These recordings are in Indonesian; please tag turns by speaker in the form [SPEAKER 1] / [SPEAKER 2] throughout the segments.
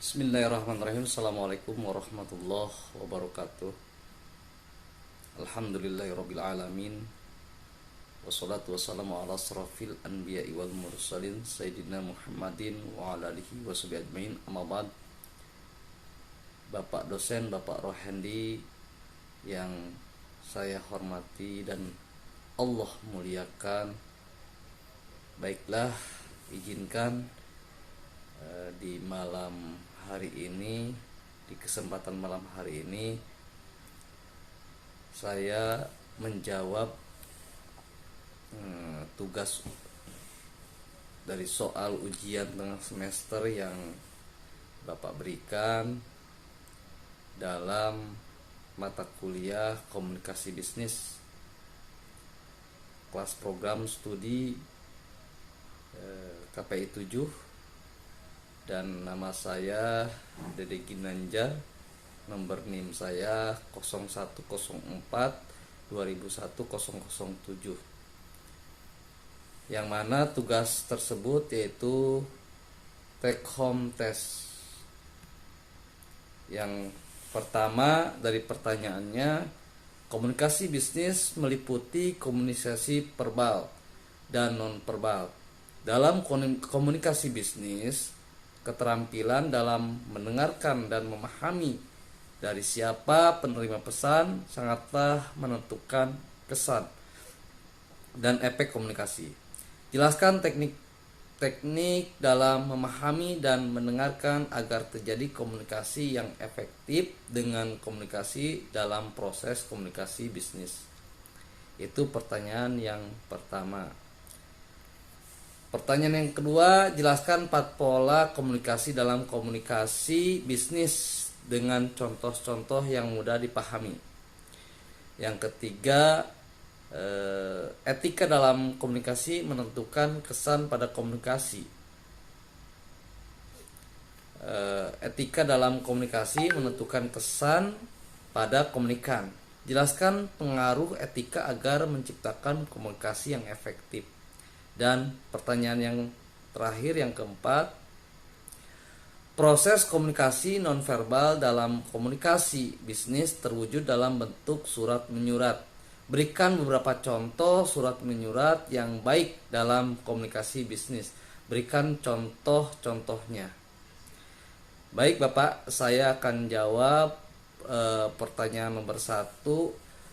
[SPEAKER 1] Bismillahirrahmanirrahim. Assalamualaikum warahmatullahi wabarakatuh. Alhamdulillahirabbil alamin. Wassalatu wassalamu ala asrafil anbiya'i wal mursalin sayyidina Muhammadin wa ala alihi washabihi ajmain. Amma ba'd. Bapak dosen, Bapak Rohendi yang saya hormati dan Allah muliakan, baiklah izinkan di malam hari ini, di kesempatan malam hari ini, saya menjawab tugas dari soal ujian tengah semester yang Bapak berikan dalam mata kuliah komunikasi bisnis kelas program studi KPI 7, dan nama saya Dede Ginanja, nomor NIM saya 0104-2001-007, yang mana tugas tersebut yaitu take home test. Yang pertama dari pertanyaannya, komunikasi bisnis meliputi komunikasi verbal dan non-verbal. Dalam komunikasi bisnis, keterampilan dalam mendengarkan dan memahami dari siapa penerima pesan sangatlah menentukan kesan dan efek komunikasi. Jelaskan teknik dalam memahami dan mendengarkan agar terjadi komunikasi yang efektif dengan komunikasi dalam proses komunikasi bisnis. Itu pertanyaan yang pertama. Pertanyaan yang kedua, jelaskan 4 pola komunikasi dalam komunikasi bisnis dengan contoh-contoh yang mudah dipahami. Yang ketiga, etika dalam komunikasi menentukan kesan pada komunikasi. Etika dalam komunikasi menentukan kesan pada komunikan. Jelaskan pengaruh etika agar menciptakan komunikasi yang efektif. Dan pertanyaan yang terakhir, yang keempat, proses komunikasi nonverbal dalam komunikasi bisnis terwujud dalam bentuk surat menyurat. Berikan beberapa contoh surat menyurat yang baik dalam komunikasi bisnis. Berikan contoh-contohnya. Baik Bapak, saya akan jawab pertanyaan nomor 1.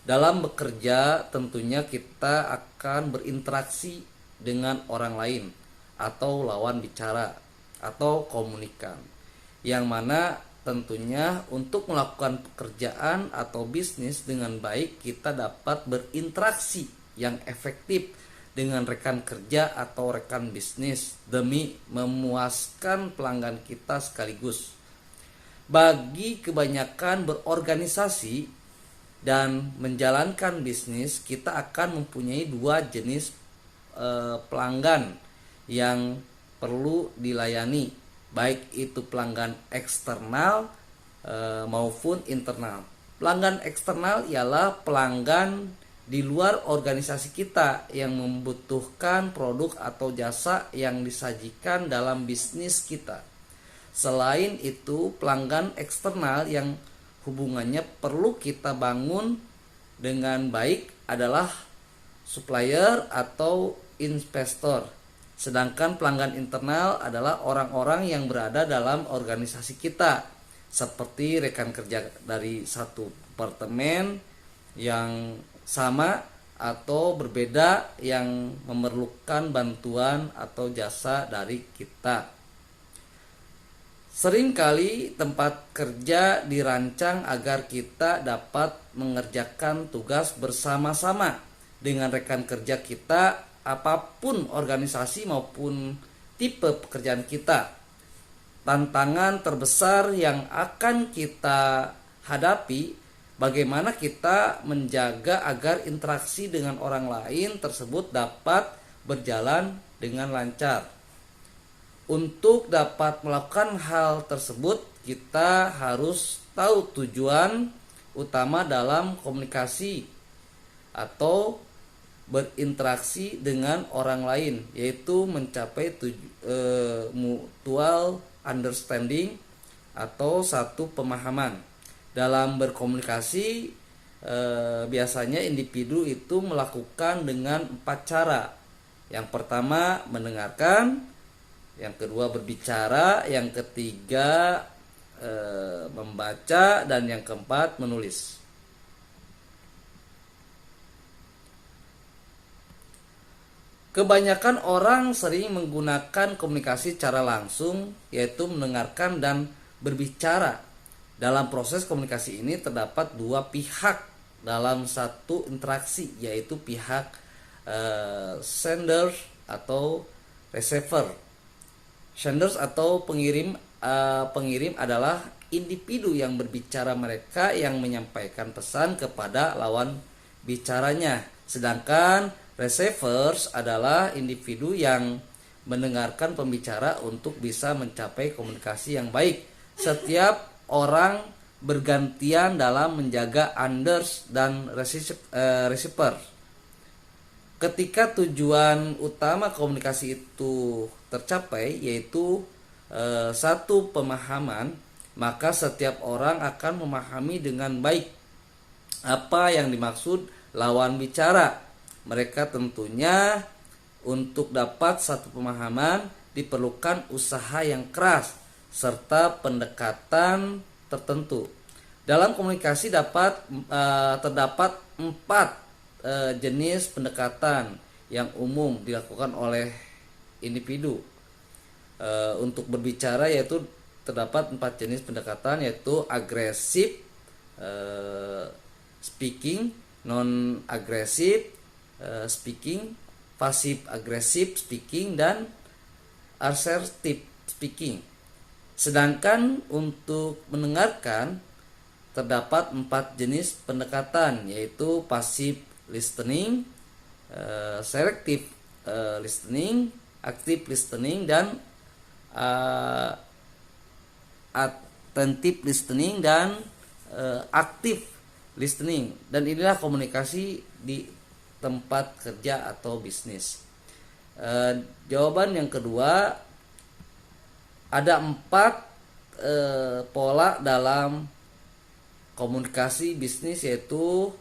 [SPEAKER 1] Dalam bekerja tentunya kita akan berinteraksi dengan orang lain atau lawan bicara atau komunikan, yang mana tentunya untuk melakukan pekerjaan atau bisnis dengan baik kita dapat berinteraksi yang efektif dengan rekan kerja atau rekan bisnis demi memuaskan pelanggan kita sekaligus. Bagi kebanyakan berorganisasi dan menjalankan bisnis, kita akan mempunyai 2 jenis pelanggan yang perlu dilayani, baik itu pelanggan eksternal maupun internal. Pelanggan eksternal ialah pelanggan di luar organisasi kita yang membutuhkan produk atau jasa yang disajikan dalam bisnis kita. Selain itu, pelanggan eksternal yang hubungannya perlu kita bangun dengan baik adalah supplier atau investor. Sedangkan pelanggan internal adalah orang-orang yang berada dalam organisasi kita, seperti rekan kerja dari satu departemen yang sama atau berbeda yang memerlukan bantuan atau jasa dari kita. Seringkali tempat kerja dirancang agar kita dapat mengerjakan tugas bersama-sama dengan rekan kerja kita, apapun organisasi maupun tipe pekerjaan kita. Tantangan terbesar yang akan kita hadapi, bagaimana kita menjaga agar interaksi dengan orang lain tersebut dapat berjalan dengan lancar. Untuk dapat melakukan hal tersebut, kita harus tahu tujuan utama dalam komunikasi atau berinteraksi dengan orang lain, yaitu mencapai mutual understanding atau satu pemahaman. Dalam berkomunikasi biasanya individu itu melakukan dengan 4 cara. Yang pertama mendengarkan, yang kedua berbicara, yang ketiga membaca, dan yang keempat menulis. Kebanyakan orang sering menggunakan komunikasi secara langsung, yaitu mendengarkan dan berbicara. Dalam proses komunikasi ini terdapat dua pihak dalam satu interaksi, yaitu pihak sender atau receiver. Senders atau pengirim adalah individu yang berbicara, mereka yang menyampaikan pesan kepada lawan bicaranya. Sedangkan receivers adalah individu yang mendengarkan pembicara untuk bisa mencapai komunikasi yang baik. Setiap orang bergantian dalam menjaga senders dan receiver. Ketika tujuan utama komunikasi itu tercapai, yaitu satu pemahaman, maka setiap orang akan memahami dengan baik apa yang dimaksud lawan bicara. Mereka tentunya untuk dapat satu pemahaman diperlukan usaha yang keras serta pendekatan tertentu. Dalam komunikasi terdapat 4 jenis pendekatan yang umum dilakukan oleh individu. Untuk berbicara yaitu terdapat 4 jenis pendekatan, yaitu agresif speaking, non agresif speaking, pasif agresif speaking, dan assertive speaking. Sedangkan untuk mendengarkan terdapat 4 jenis pendekatan, yaitu passive listening, selective listening, active listening, dan attentive listening, dan active listening. Dan inilah komunikasi di tempat kerja atau bisnis. Jawaban yang kedua, ada 4 pola dalam komunikasi bisnis, yaitu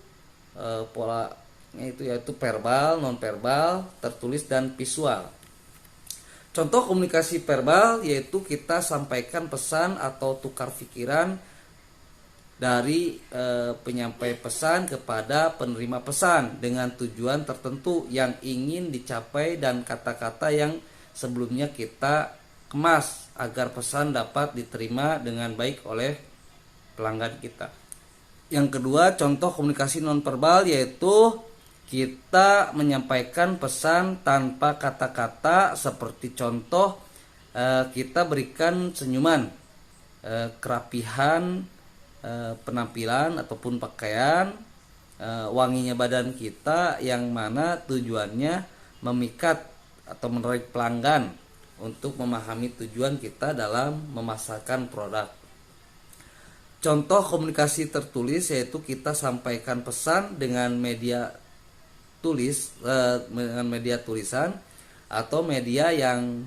[SPEAKER 1] polanya yaitu verbal, non verbal, tertulis, dan visual. Contoh komunikasi verbal yaitu kita sampaikan pesan atau tukar pikiran dari penyampai pesan kepada penerima pesan dengan tujuan tertentu yang ingin dicapai dan kata-kata yang sebelumnya kita kemas agar pesan dapat diterima dengan baik oleh pelanggan kita. Yang kedua, contoh komunikasi nonverbal yaitu kita menyampaikan pesan tanpa kata-kata, seperti contoh kita berikan senyuman, kerapihan penampilan ataupun pakaian, wanginya badan kita, yang mana tujuannya memikat atau menarik pelanggan untuk memahami tujuan kita dalam memasarkan produk. Contoh komunikasi tertulis yaitu kita sampaikan pesan dengan media tulisan atau media yang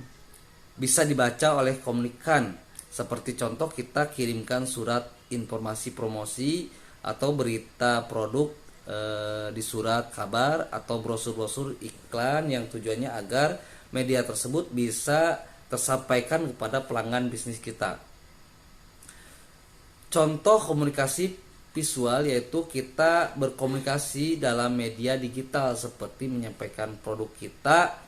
[SPEAKER 1] bisa dibaca oleh komunikan. Seperti contoh kita kirimkan surat informasi promosi atau berita produk di surat kabar atau brosur-brosur iklan, yang tujuannya agar media tersebut bisa tersampaikan kepada pelanggan bisnis kita. Contoh komunikasi visual yaitu kita berkomunikasi dalam media digital, seperti menyampaikan produk kita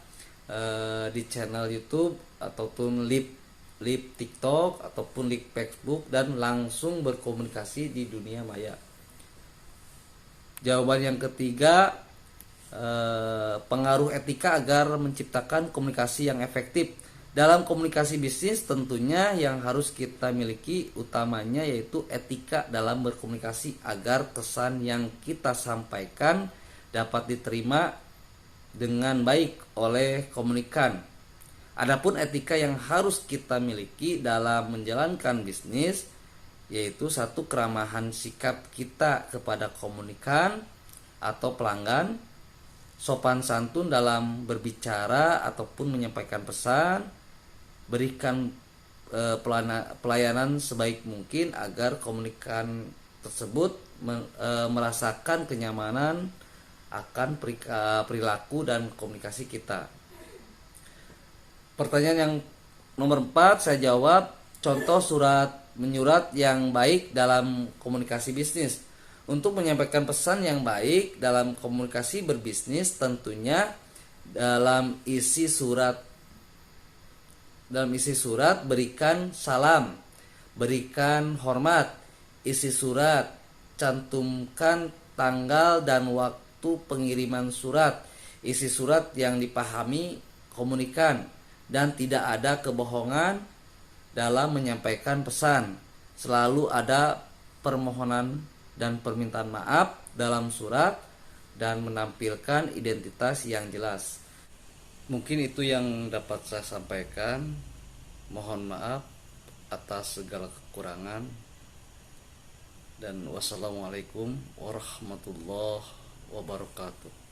[SPEAKER 1] di channel YouTube ataupun live TikTok ataupun live Facebook, dan langsung berkomunikasi di dunia maya. Jawaban yang ketiga, pengaruh etika agar menciptakan komunikasi yang efektif. Dalam komunikasi bisnis tentunya yang harus kita miliki utamanya yaitu etika dalam berkomunikasi agar kesan yang kita sampaikan dapat diterima dengan baik oleh komunikan. Adapun etika yang harus kita miliki dalam menjalankan bisnis yaitu satu, keramahan sikap kita kepada komunikan atau pelanggan, sopan santun dalam berbicara ataupun menyampaikan pesan, berikan pelayanan sebaik mungkin agar komunikan tersebut merasakan kenyamanan akan perilaku dan komunikasi kita. Pertanyaan yang nomor 4 saya jawab, contoh surat menyurat yang baik dalam komunikasi bisnis. Untuk menyampaikan pesan yang baik dalam komunikasi berbisnis, tentunya dalam isi surat berikan salam, berikan hormat. Isi surat cantumkan tanggal dan waktu pengiriman surat. Isi surat yang dipahami komunikan, dan tidak ada kebohongan dalam menyampaikan pesan. Selalu ada permohonan dan permintaan maaf dalam surat dan menampilkan identitas yang jelas. Mungkin itu yang dapat saya sampaikan. Mohon maaf atas segala kekurangan. Dan wassalamualaikum warahmatullahi wabarakatuh.